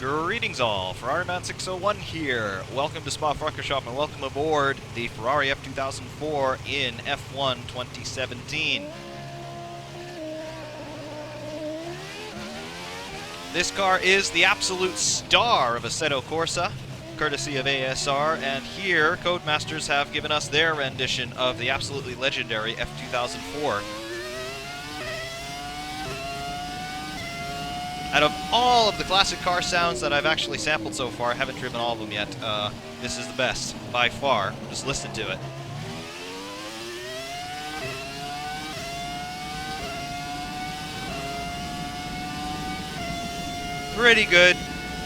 Greetings all, Ferrari Man 601 here. Welcome to Spa-Francorchamps and welcome aboard the Ferrari F2004 in F1 2017. This car is the absolute star of Assetto Corsa, courtesy of ASR, and here Codemasters have given us their rendition of the absolutely legendary F2004. Out of all of the classic car sounds that I've actually sampled so far, I haven't driven all of them yet, this is the best, by far. Just listen to it. Pretty good.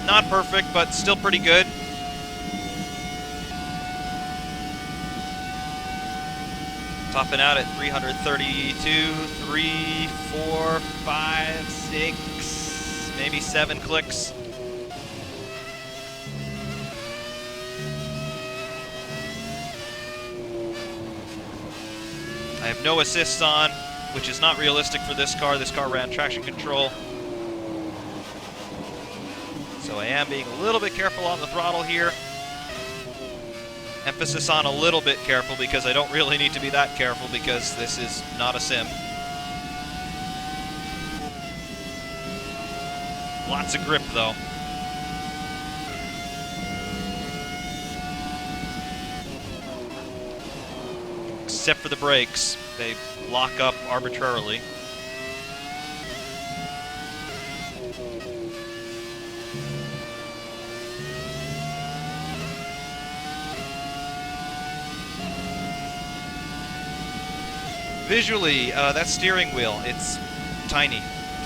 Not perfect, but still pretty good. Topping out at 332, 3, 4, 5, 6... maybe 7 clicks. I have no assists on, which is not realistic for this car. This car ran traction control. So I am being a little bit careful on the throttle here. Emphasis on a little bit careful because I don't really need to be that careful because this is not a sim. Lots of grip, though. Except for the brakes. They lock up arbitrarily. Visually, that steering wheel, it's tiny.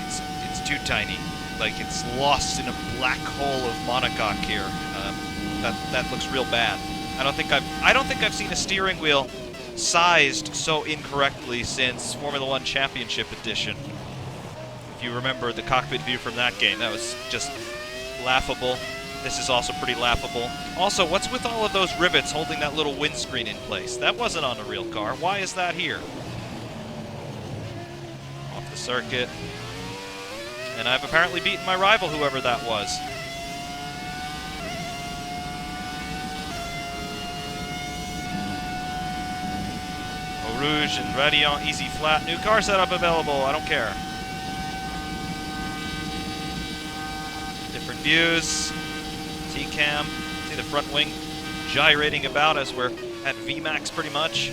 It's too tiny. Like it's lost in a black hole of monocoque here. That looks real bad. I don't think I've seen a steering wheel sized so incorrectly since Formula One Championship Edition. If you remember the cockpit view from that game, that was just laughable. This is also pretty laughable. Also, what's with all of those rivets holding that little windscreen in place? That wasn't on a real car. Why is that here? Off the circuit. And I've apparently beaten my rival, whoever that was. Eau Rouge and Radiant Easy Flat. New car setup available. I don't care. Different views. T-cam. See the front wing gyrating about as we're at VMAX pretty much.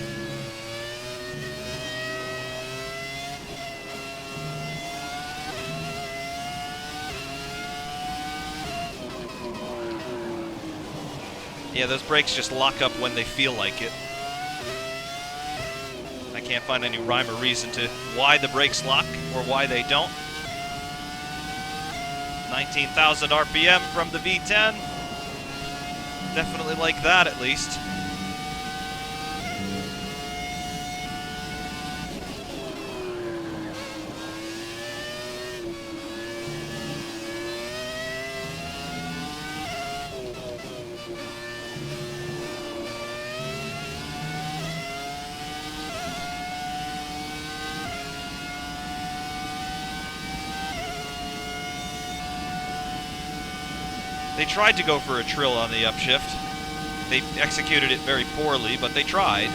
Yeah, those brakes just lock up when they feel like it. I can't find any rhyme or reason to why the brakes lock or why they don't. 19,000 RPM from the V10. Definitely like that, at least. They tried to go for a trill on the upshift. They executed it very poorly, but they tried.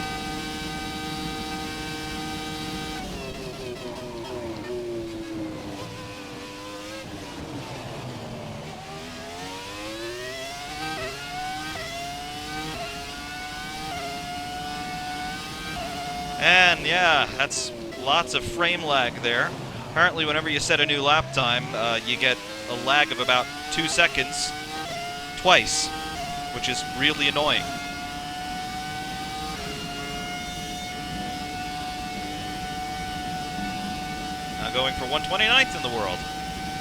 And yeah, that's lots of frame lag there. Apparently, whenever you set a new lap time, you get a lag of about 2 seconds. Twice, which is really annoying. Now going for 129th in the world.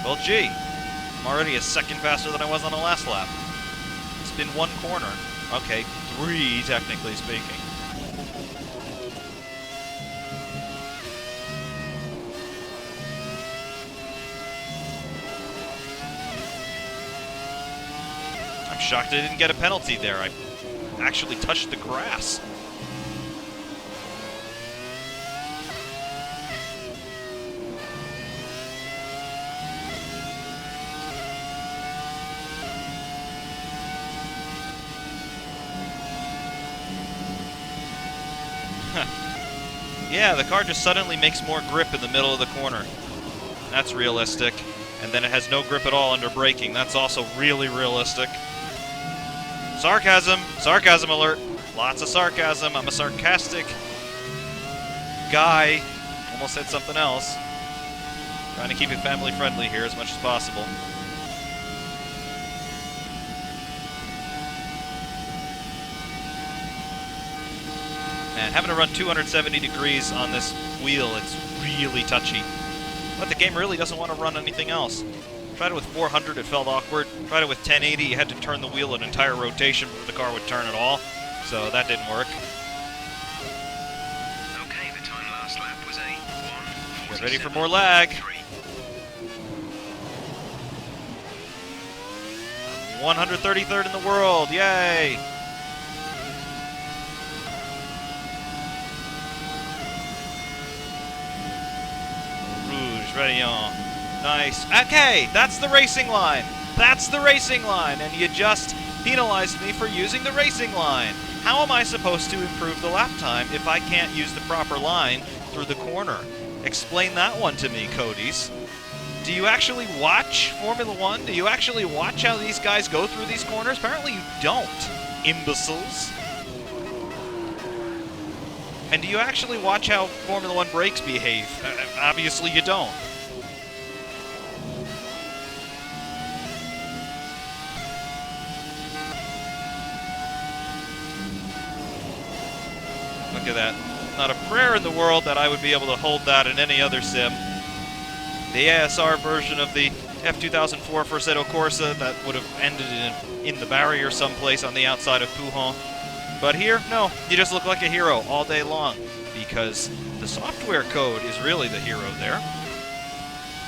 Well, gee, I'm already a second faster than I was on the last lap. It's been 1 corner. Okay, 3 technically speaking. I'm shocked I didn't get a penalty there. I actually touched the grass. Yeah, the car just suddenly makes more grip in the middle of the corner. That's realistic. And then it has no grip at all under braking. That's also really realistic. Sarcasm! Sarcasm alert! Lots of sarcasm. I'm a sarcastic guy. Almost said something else. Trying to keep it family friendly here as much as possible. Man, having to run 270 degrees on this wheel, it's really touchy. But the game really doesn't want to run anything else. Tried it with 400, it felt awkward. Tried it with 1080, you had to turn the wheel an entire rotation before the car would turn at all. So that didn't work. Okay, the time last lap was a 1:47. Get ready for more lag. 133rd in the world, yay! Rouge, ready on. Nice. Okay, that's the racing line. That's the racing line, and you just penalized me for using the racing line. How am I supposed to improve the lap time if I can't use the proper line through the corner? Explain that one to me, Cody's. Do you actually watch Formula One? Do you actually watch how these guys go through these corners? Apparently you don't, imbeciles. And do you actually watch how Formula One brakes behave? Obviously you don't. Look at that. Not a prayer in the world that I would be able to hold that in any other sim. The ASR version of the F2004 Assetto Corsa, that would have ended in the barrier someplace on the outside of Pouhon. But here, no, you just look like a hero all day long, because the software code is really the hero there.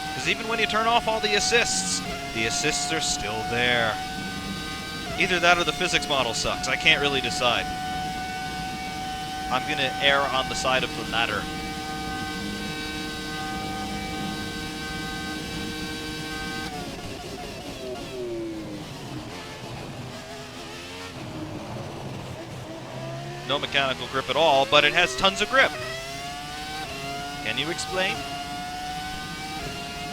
Because even when you turn off all the assists are still there. Either that or the physics model sucks. I can't really decide. I'm going to err on the side of the latter. No mechanical grip at all, but it has tons of grip. Can you explain?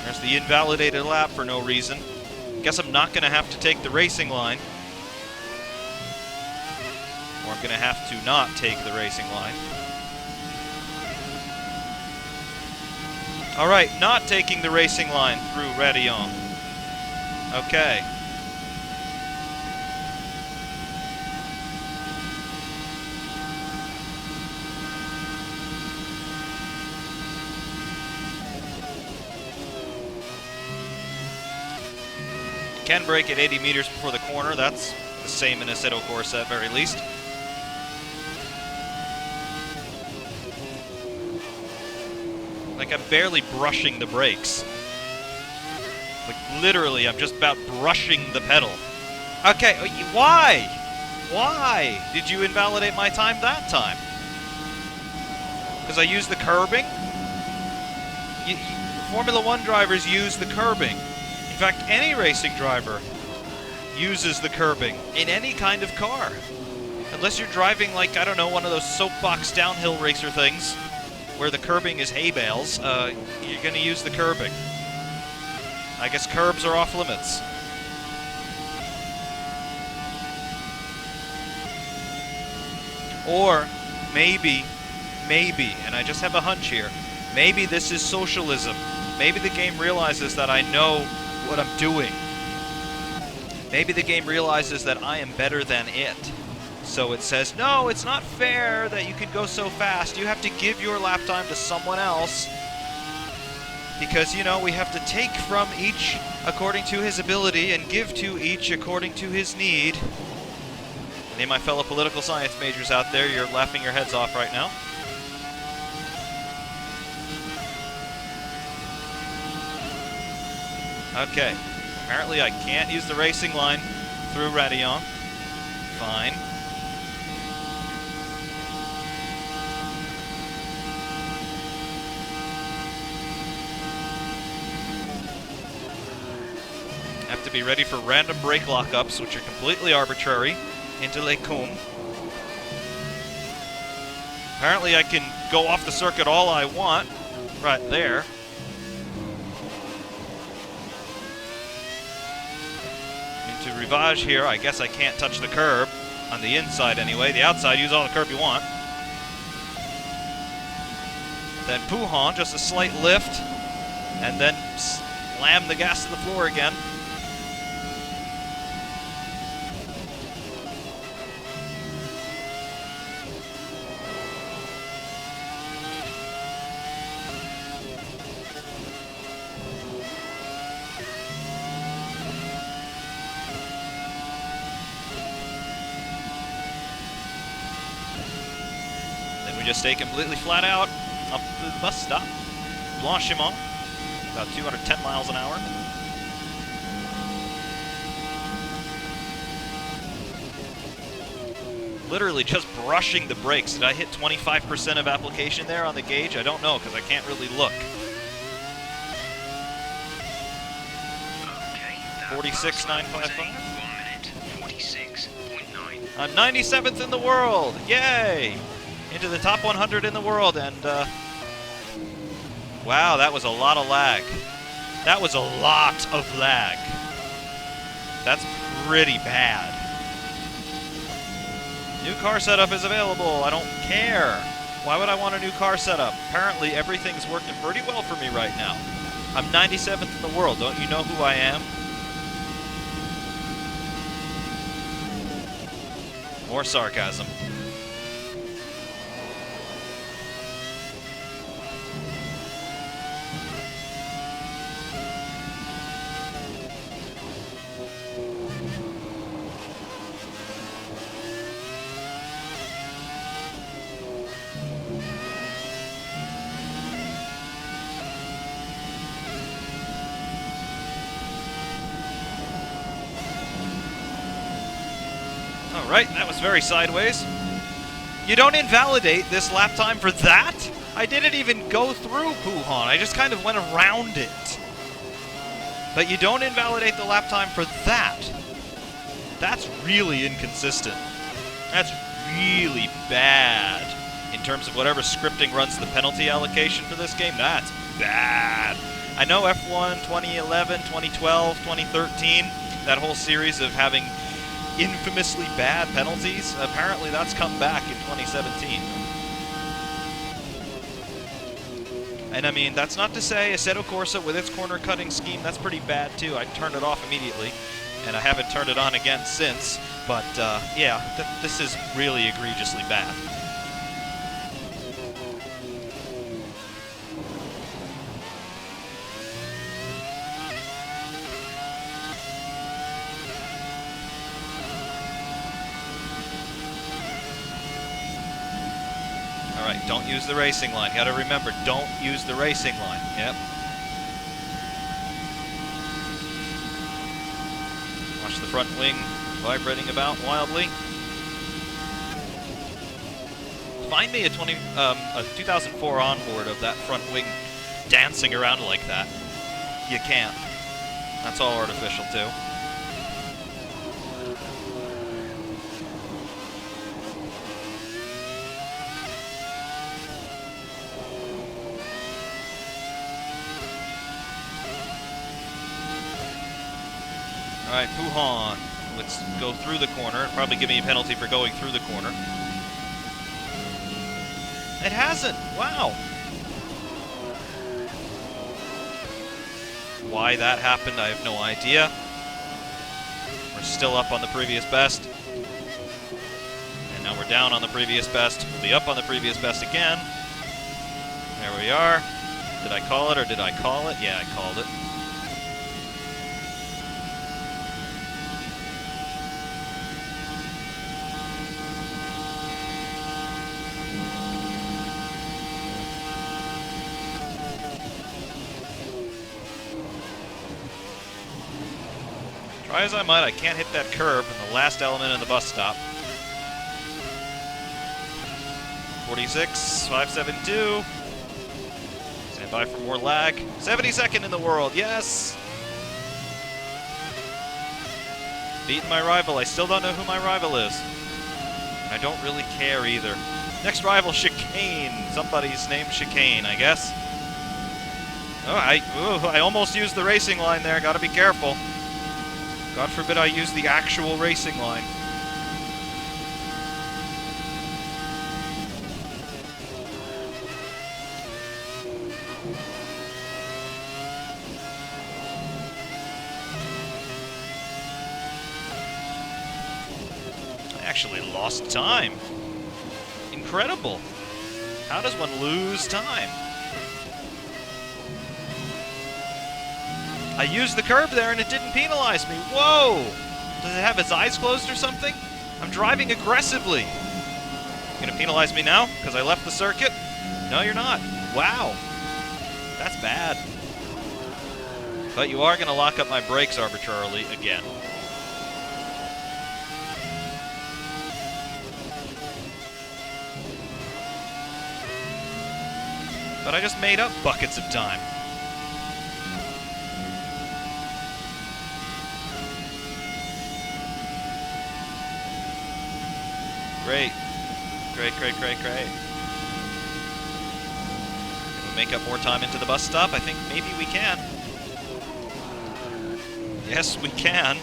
There's the invalidated lap for no reason. Guess I'm not going to have to take the racing line. Or I'm going to have to not take the racing line. All right, not taking the racing line through Radillon. Okay. Can brake at 80 meters before the corner. That's the same in Assetto Corsa at very least. Like I'm barely brushing the brakes. Like literally, I'm just about brushing the pedal. Okay, why? Why did you invalidate my time that time? Because I used the curbing? Formula One drivers use the curbing. In fact, any racing driver uses the curbing in any kind of car. Unless you're driving like, I don't know, one of those soapbox downhill racer things where the curbing is hay bales, you're going to use the curbing. I guess curbs are off limits. Or maybe, and I just have a hunch here, maybe this is socialism. Maybe the game realizes that I know what I'm doing. Maybe the game realizes that I am better than it. So it says, no, it's not fair that you can go so fast. You have to give your lap time to someone else. Because, you know, we have to take from each according to his ability and give to each according to his need. Any of my fellow political science majors out there, you're laughing your heads off right now. Okay, apparently I can't use the racing line through Radillon. Fine. Have to be ready for random brake lockups, which are completely arbitrary, into Les Combes. Apparently I can go off the circuit all I want right there. Into Rivage here, I guess I can't touch the curb. On the inside anyway. The outside, use all the curb you want. Then Puhan, just a slight lift. And then slam the gas to the floor again. Just stay completely flat out up to the bus stop. Blanchiment, about 210 miles an hour. Literally just brushing the brakes. Did I hit 25% of application there on the gauge? I don't know because I can't really look. 46.955. 1 minute, 46.9. I'm 97th in the world. Yay! Into the top 100 in the world, and wow, that was a lot of lag. That was a lot of lag. That's pretty bad. New car setup is available. I don't care. Why would I want a new car setup? Apparently everything's working pretty well for me right now. I'm 97th in the world. Don't you know who I am? More sarcasm. All right, that was very sideways. You don't invalidate this lap time for that? I didn't even go through Puhan. I just kind of went around it. But you don't invalidate the lap time for that. That's really inconsistent. That's really bad. In terms of whatever scripting runs the penalty allocation for this game, that's bad. I know F1, 2011, 2012, 2013, that whole series of having infamously bad penalties, apparently that's come back in 2017. And I mean, that's not to say Assetto Corsa with its corner cutting scheme, that's pretty bad too. I turned it off immediately, and I haven't turned it on again since. But yeah, this is really egregiously bad. Alright, don't use the racing line. You gotta remember, don't use the racing line. Yep. Watch the front wing vibrating about wildly. Find me a 2004 onboard of that front wing dancing around like that. You can't. That's all artificial too. Alright, Puhan. Let's go through the corner. It'll probably give me a penalty for going through the corner. It hasn't! Wow! Why that happened, I have no idea. We're still up on the previous best. And now we're down on the previous best. We'll be up on the previous best again. There we are. Did I call it or did I call it? Yeah, I called it. Try as I might, I can't hit that curb in the last element of the bus stop. 46.572. Stand by for more lag. 72nd in the world, yes! Beating my rival. I still don't know who my rival is. And I don't really care either. Next rival should care. Chicane. Somebody's named Chicane, I guess. Oh, I almost used the racing line there. Gotta be careful. God forbid I use the actual racing line. I actually lost time. Incredible. How does one lose time? I used the curb there and it didn't penalize me. Whoa! Does it have its eyes closed or something? I'm driving aggressively. You gonna penalize me now because I left the circuit? No, you're not. Wow. That's bad. But you are gonna lock up my brakes arbitrarily again. But I just made up buckets of time. Great. Great, great, great, great. Can we make up more time into the bus stop? I think maybe we can. Yes, we can.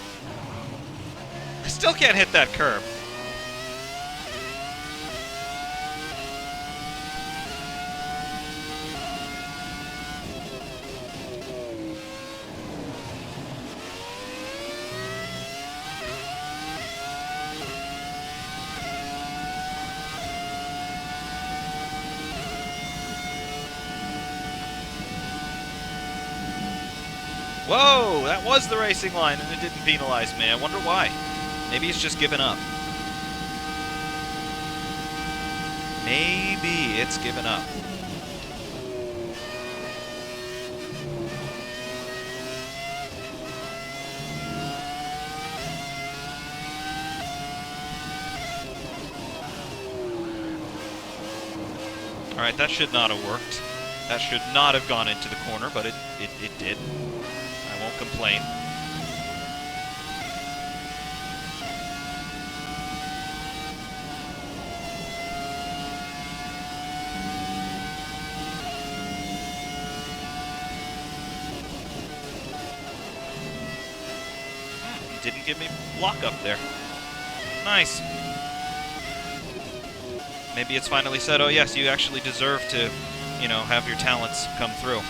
I still can't hit that curb. Whoa, that was the racing line and it didn't penalize me. I wonder why. Maybe it's just given up. Maybe it's given up. Alright, that should not have worked. That should not have gone into the corner, but it did. I won't complain. Didn't give me block up there. Nice. Maybe it's finally said, oh yes, you actually deserve to, you know, have your talents come through.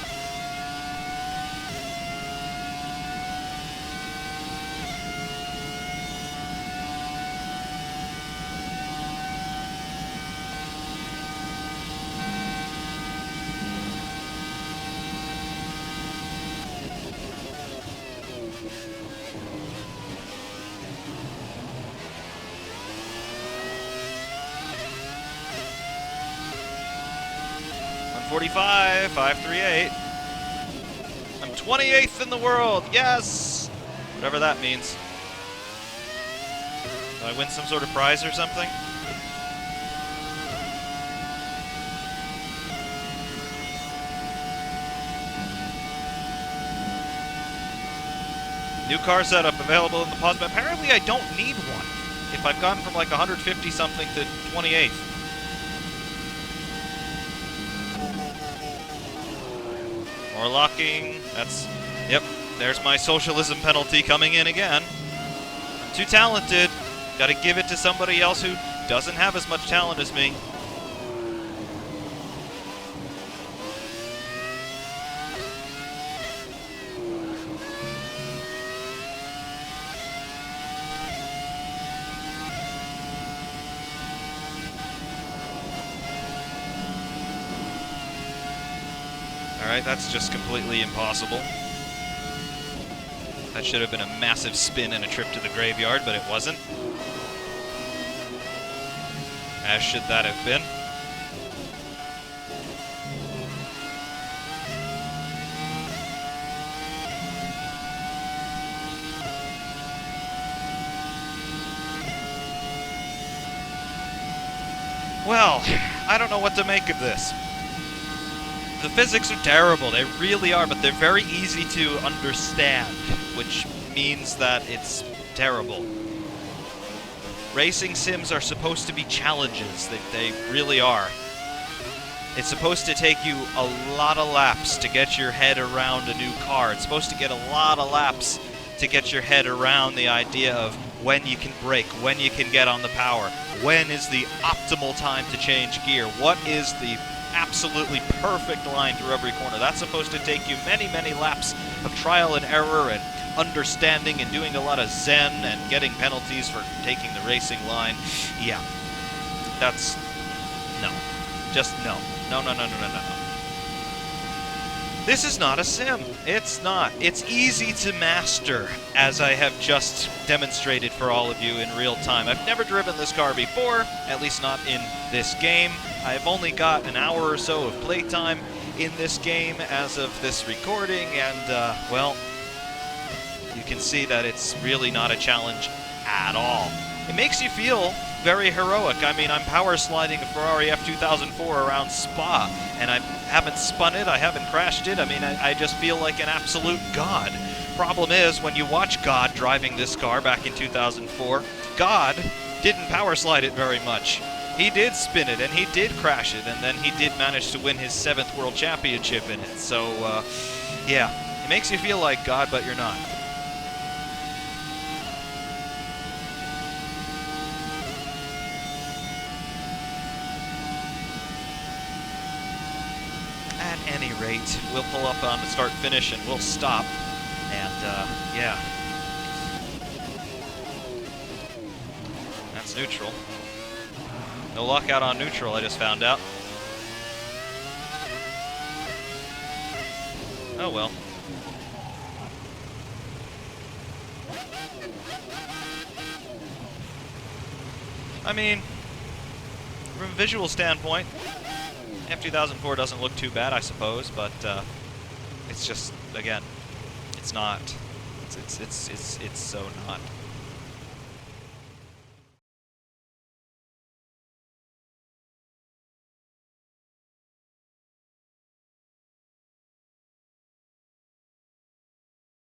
.45, 538. I'm 28th in the world. Yes! Whatever that means. Do I win some sort of prize or something? New car setup available in the pause, but apparently I don't need one if I've gone from like 150 something to 28th. More locking. That's, yep, there's my socialism penalty coming in again. I'm too talented. Gotta give it to somebody else who doesn't have as much talent as me. Alright, that's just completely impossible. That should have been a massive spin and a trip to the graveyard, but it wasn't. As should that have been. Well, I don't know what to make of this. The physics are terrible, they really are, but they're very easy to understand, which means that it's terrible. Racing sims are supposed to be challenges, they really are. It's supposed to take you a lot of laps to get your head around a new car. It's supposed to get a lot of laps to get your head around the idea of when you can brake, when you can get on the power, when is the optimal time to change gear, what is the absolutely perfect line through every corner. That's supposed to take you many, many laps of trial and error and understanding and doing a lot of zen and getting penalties for taking the racing line. Yeah, that's no. Just no. No, no, no, no, no, no, no. This is not a sim. It's not. It's easy to master, as I have just demonstrated for all of you in real time. I've never driven this car before, at least not in this game. I've only got an hour or so of playtime in this game as of this recording, and, well, you can see that it's really not a challenge at all. It makes you feel very heroic. I mean, I'm power sliding a Ferrari F2004 around Spa, and I haven't spun it, I haven't crashed it. I mean, I just feel like an absolute god. Problem is, when you watch God driving this car back in 2004, God didn't power slide it very much. He did spin it, and he did crash it, and then he did manage to win his 7th World Championship in it. So, yeah, it makes you feel like God, but you're not. At any rate, we'll pull up on the start-finish and we'll stop. And, yeah. That's neutral. No lockout on neutral, I just found out. Oh well. I mean, from a visual standpoint, F2004 doesn't look too bad, I suppose, but it's just, again, it's not. It's so not.